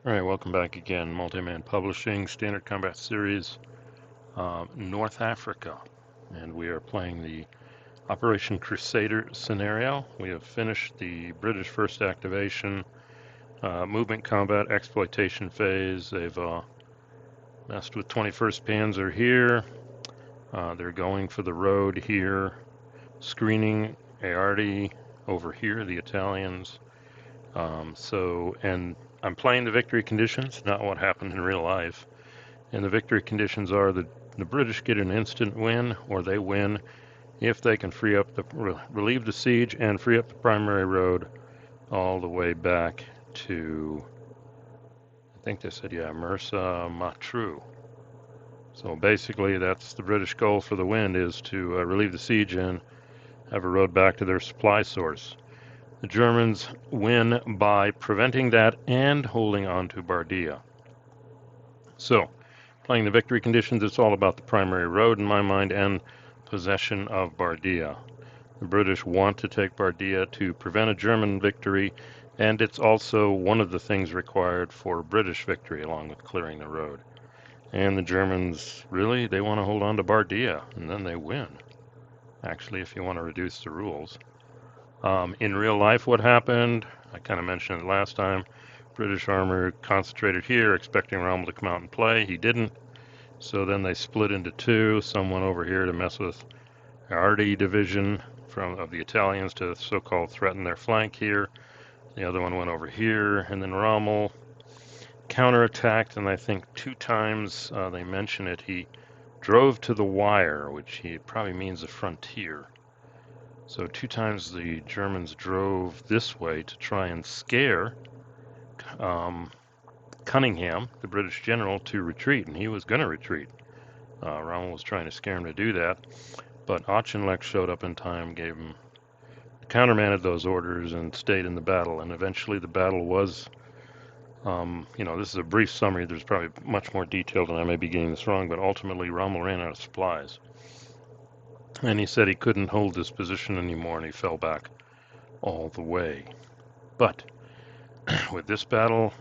Alright, welcome back again. Multi-Man Publishing, Standard Combat Series, North Africa. And we are playing the Operation Crusader scenario. We have finished the British first activation, movement combat exploitation phase. They've messed with 21st Panzer here. They're going for the road here, screening Ariete over here, the Italians. And I'm playing the victory conditions, not what happened in real life. And the victory conditions are the British get an instant win, or they win if they can free up relieve the siege and free up the primary road all the way back to, I think they said, yeah, Mersa Matruh. So basically, that's the British goal for the win, is to relieve the siege and have a road back to their supply source. The Germans win by preventing that and holding on to Bardia. So, playing the victory conditions, it's all about the primary road in my mind and possession of Bardia. The British want to take Bardia to prevent a German victory, and it's also one of the things required for British victory, along with clearing the road. And the Germans, really, they want to hold on to Bardia, and then they win. Actually, if you want to reduce the rules. In real life, what happened, I kind of mentioned it last time, British armor concentrated here, expecting Rommel to come out and play. He didn't. So then they split into two. Some went over here to mess with Ariete Division of the Italians to so-called threaten their flank here. The other one went over here, and then Rommel counterattacked, and I think 2 times they mention it. He drove to the wire, which he probably means the frontier. So 2 times the Germans drove this way to try and scare Cunningham, the British general, to retreat, and he was going to retreat. Rommel was trying to scare him to do that, but Auchinleck showed up in time, countermanded those orders, and stayed in the battle. And eventually the battle was, this is a brief summary. There's probably much more detail, and I may be getting this wrong, but ultimately Rommel ran out of supplies. And he said he couldn't hold this position anymore, and he fell back all the way. But with this battle,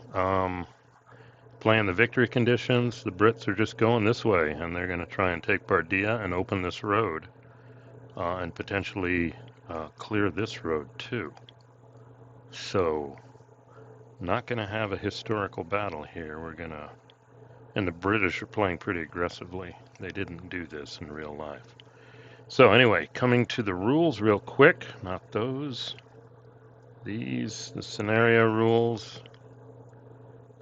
playing the victory conditions, the Brits are just going this way, and they're going to try and take Bardia and open this road, and potentially clear this road too. So, not going to have a historical battle here. And the British are playing pretty aggressively. They didn't do this in real life. So anyway, coming to the rules real quick, not those. These, the scenario rules.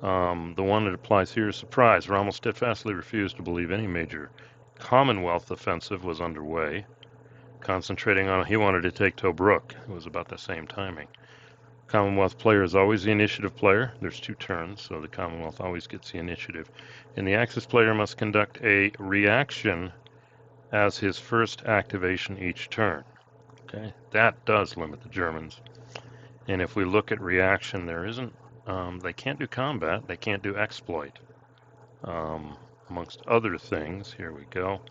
The one that applies here is surprise. Rommel steadfastly refused to believe any major Commonwealth offensive was underway, concentrating on, he wanted to take Tobruk. It was about the same timing. Commonwealth player is always the initiative player. There's 2 turns, so the Commonwealth always gets the initiative. And the Axis player must conduct a reaction as his first activation each turn. Okay, that does limit the Germans. And if we look at reaction, there isn't, they can't do combat, they can't do exploit. Amongst other things, here we go.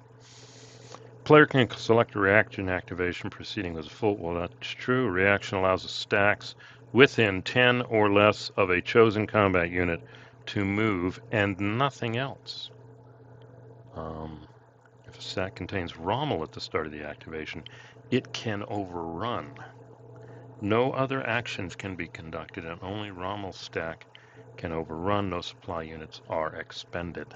Player can select a reaction activation proceeding with a full, well, that's true. Reaction allows the stacks within 10 or less of a chosen combat unit to move and nothing else. If a stack contains Rommel at the start of the activation, it can overrun. No other actions can be conducted, and only Rommel's stack can overrun. No supply units are expended.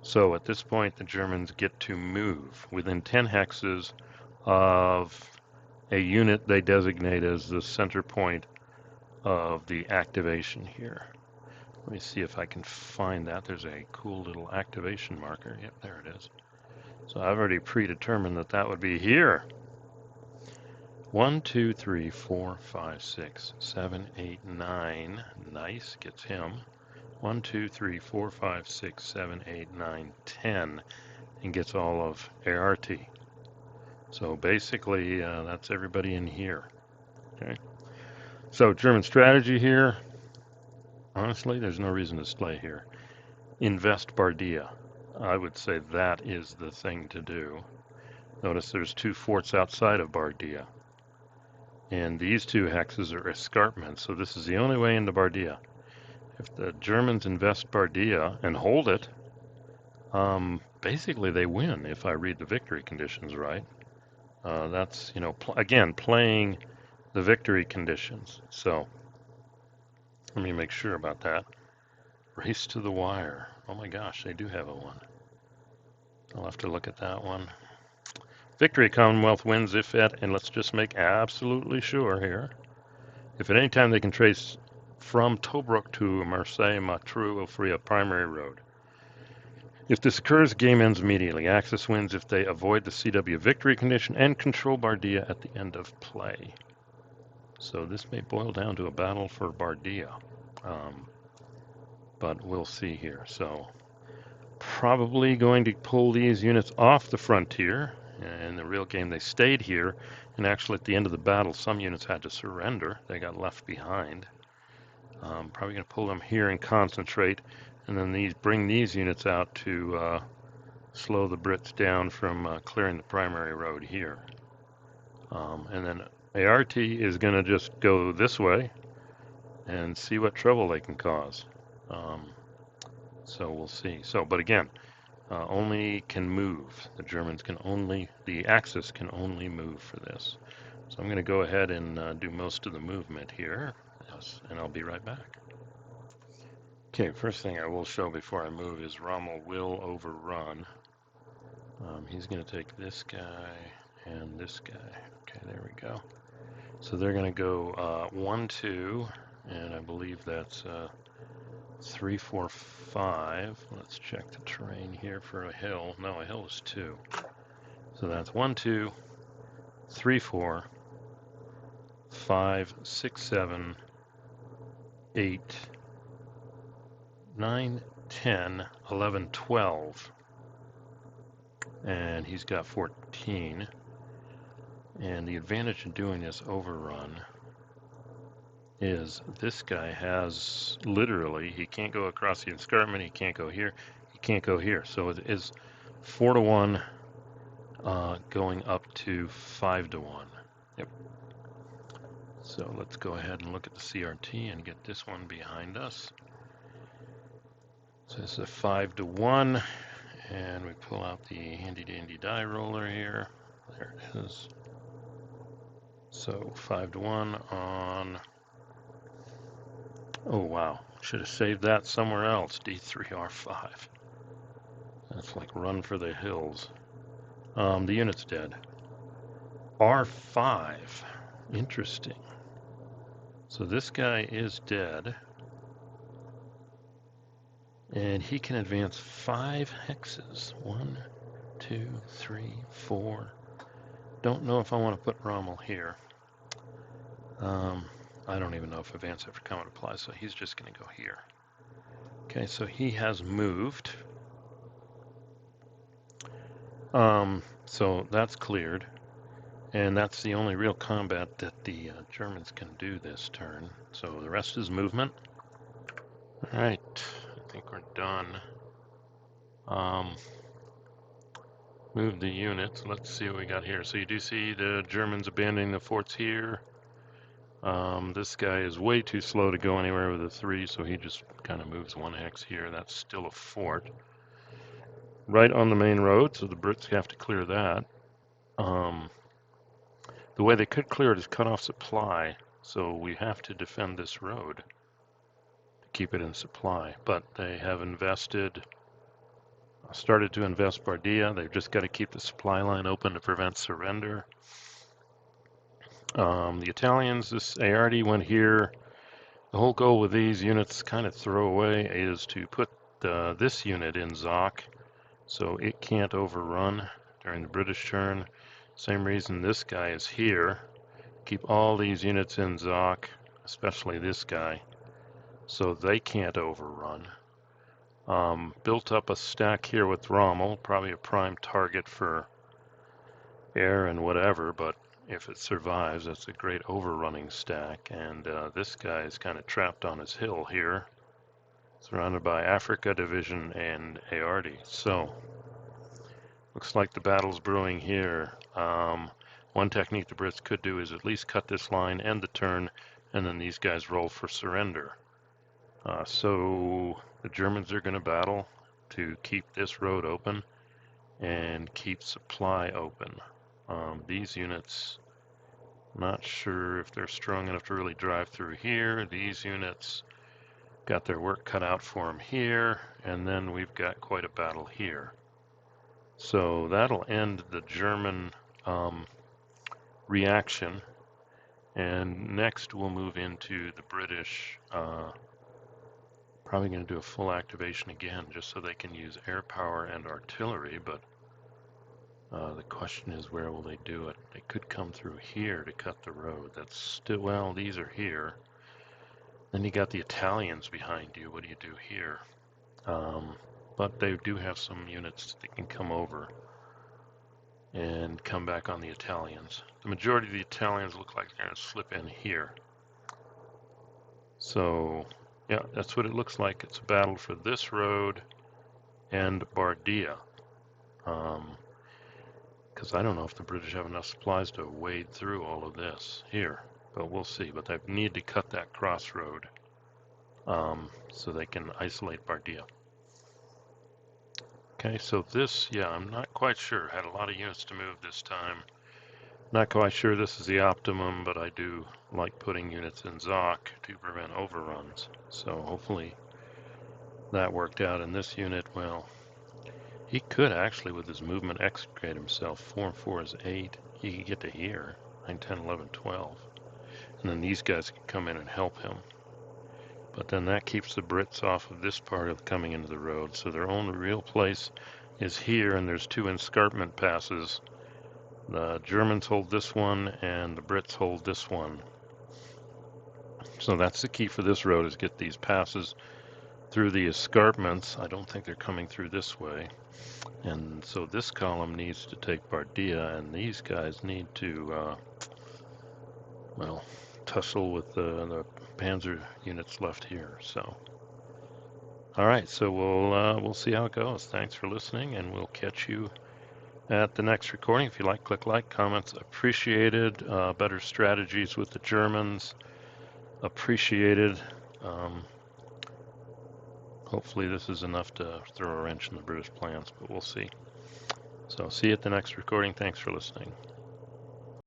So at this point, the Germans get to move within 10 hexes of a unit they designate as the center point of the activation here. Let me see if I can find that. There's a cool little activation marker. Yep, there it is. So I've already predetermined that that would be here. 1, 2, 3, 4, 5, 6, 7, 8, 9. Nice, gets him. 1, 2, 3, 4, 5, 6, 7, 8, 9, 10, and gets all of Ariete. So basically, that's everybody in here. Okay. So German strategy here. Honestly, there's no reason to stay here. Invest Bardia. I would say that is the thing to do. Notice there's 2 forts outside of Bardia. And these 2 hexes are escarpments, so this is the only way into Bardia. If the Germans invest Bardia and hold it, basically they win if I read the victory conditions right. That's, you know, again, playing the victory conditions. So let me make sure about that. Race to the wire. Oh my gosh, they do have a one. I'll have to look at that one. Victory, Commonwealth wins if at, and let's just make absolutely sure here, if at any time they can trace from Tobruk to Marseille, Matru will free a primary road. If this occurs, game ends immediately. Axis wins if they avoid the CW victory condition and control Bardia at the end of play. So this may boil down to a battle for Bardia, but we'll see here. So probably going to pull these units off the frontier. In the real game, they stayed here, and actually at the end of the battle, some units had to surrender. They got left behind. Probably going to pull them here and concentrate, and then bring these units out to slow the Brits down from clearing the primary road here. And then Ariete is going to just go this way and see what trouble they can cause. So we'll see. So, but again, only can move. The Germans can only, the Axis can only move for this. So I'm going to go ahead and do most of the movement here, and I'll be right back. Okay, first thing I will show before I move is Rommel will overrun. He's going to take this guy and this guy. Okay, there we go. So they're going to go 1, 2, and I believe that's 3, 4, 5. Let's check the terrain here for a hill. No, a hill is 2. So that's 1, 2, 3, 4, 5, 6, 7, 8, 9, 10, 11, 12. And he's got 14. And the advantage in doing this overrun is this guy has literally, he can't go across the escarpment, he can't go here, he can't go here. So it is 4 to 1 going up to 5 to 1. Yep. So let's go ahead and look at the CRT and get this one behind us. So this is a 5 to 1, and we pull out the handy dandy die roller here. There it is. So 5 to 1 on, oh wow, should have saved that somewhere else, D3R5. That's like run for the hills. The unit's dead. R5, interesting. So this guy is dead. And he can advance 5 hexes. 1, 2, 3, 4. Don't know if I want to put Rommel here. I don't even know if advance after combat applies, so he's just going to go here. Okay, so he has moved. So that's cleared. And that's the only real combat that the Germans can do this turn. So the rest is movement. All right, I think we're done. Move the units. Let's see what we got here. So you do see the Germans abandoning the forts here. This guy is way too slow to go anywhere with a 3, so he just kind of moves 1 hex here. That's still a fort. Right on the main road, so the Brits have to clear that. The way they could clear it is cut off supply, so we have to defend this road to keep it in supply. But they have started to invest Bardia. They've just got to keep the supply line open to prevent surrender. The Italians, this Ariete went here. The whole goal with these units, kind of throw away, is to put this unit in Zoc so it can't overrun during the British turn. Same reason this guy is here. Keep all these units in Zoc, especially this guy, so they can't overrun. Built up a stack here with Rommel, probably a prime target for air and whatever, but if it survives, that's a great overrunning stack. And this guy is kind of trapped on his hill here, surrounded by Afrika Division and Ariete. So, looks like the battle's brewing here. One technique the Brits could do is at least cut this line, end the turn, and then these guys roll for surrender. So the Germans are going to battle to keep this road open and keep supply open. These units, not sure if they're strong enough to really drive through here. These units got their work cut out for them here, and then we've got quite a battle here. So that'll end the German reaction, and next we'll move into the British. Probably going to do a full activation again just so they can use air power and artillery, but the question is, where will they do it? They could come through here to cut the road. That's still, well, these are here. Then you got the Italians behind you. What do you do here? But they do have some units that can come over and come back on the Italians. The majority of the Italians look like they're going to slip in here. So, yeah, that's what it looks like. It's a battle for this road and Bardia. Because I don't know if the British have enough supplies to wade through all of this here, but we'll see. But they need to cut that crossroad so they can isolate Bardia. Okay, so this, yeah, I'm not quite sure. Had a lot of units to move this time. Not quite sure this is the optimum, but I do like putting units in Zoc to prevent overruns. So hopefully that worked out. In this unit, well, he could actually, with his movement, extricate himself. 4 and 4 is 8. He could get to here. 9, 10, 11, 12. And then these guys can come in and help him. But then that keeps the Brits off of this part of coming into the road. So their only real place is here, and there's 2 escarpment passes. The Germans hold this one, and the Brits hold this one. So that's the key for this road, is get these passes through the escarpments. I don't think they're coming through this way. And so this column needs to take Bardia, and these guys need to, well, tussle with the panzer units left here. So, all right, so we'll see how it goes. Thanks for listening, and we'll catch you at the next recording. If you click like, comments appreciated. Better strategies with the Germans appreciated. Hopefully this is enough to throw a wrench in the British plans, but we'll see. So see you at the next recording. Thanks for listening.